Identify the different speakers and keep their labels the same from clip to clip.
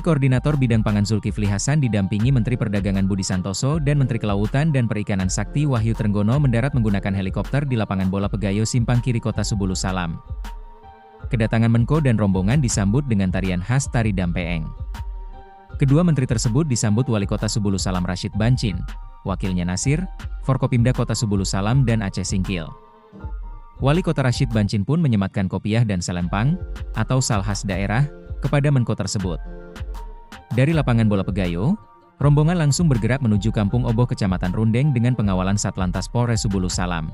Speaker 1: Koordinator Bidang Pangan Zulkifli Hasan didampingi Menteri Perdagangan Budi Santoso dan Menteri Kelautan dan Perikanan Sakti Wahyu Trenggono mendarat menggunakan helikopter di lapangan bola Pegayo Simpang Kiri Kota Subulu Salam. Kedatangan Menko dan rombongan disambut dengan tarian khas Tari Dampeeng. Kedua menteri tersebut disambut Wali Kota Subulu Salam Rashid Bancin, wakilnya Nasir, Forkopimda Kota Subulu Salam dan Aceh Singkil. Wali Kota Rashid Bancin pun menyematkan kopiah dan selempang, atau sal khas daerah, kepada Menko tersebut. Dari lapangan bola Pegayo, rombongan langsung bergerak menuju Kampung Oboh Kecamatan Rundeng dengan pengawalan Satlantas Polres Subulu Salam.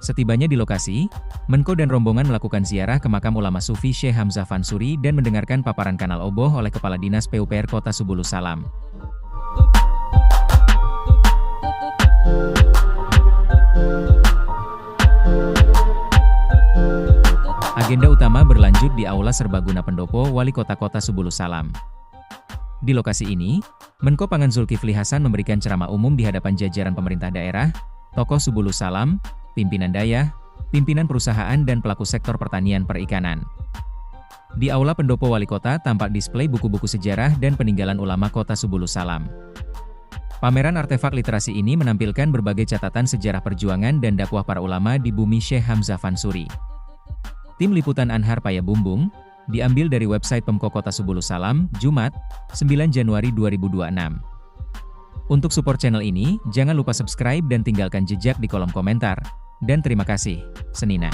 Speaker 1: Setibanya di lokasi, Menko dan rombongan melakukan ziarah ke makam ulama Sufi Syekh Hamzah Fansuri dan mendengarkan paparan Kanal Oboh oleh Kepala Dinas PUPR Kota Subulu Salam. Agenda utama berlanjut di Aula Serbaguna Pendopo Wali Kota Subulu Salam. Di lokasi ini, Menko Pangan Zulkifli Hasan memberikan ceramah umum di hadapan jajaran pemerintah daerah, tokoh Subulu Salam, pimpinan dayah, pimpinan perusahaan dan pelaku sektor pertanian perikanan. Di Aula Pendopo Wali Kota tampak display buku-buku sejarah dan peninggalan ulama Kota Subulu Salam. Pameran artefak literasi ini menampilkan berbagai catatan sejarah perjuangan dan dakwah para ulama di bumi Syekh Hamzah Fansuri. Tim Liputan Anhar Payabumbung, diambil dari website Pemko Kota Subulu Salam, Jumat, 9 Januari 2026. Untuk support channel ini, jangan lupa subscribe dan tinggalkan jejak di kolom komentar. Dan terima kasih, Senina.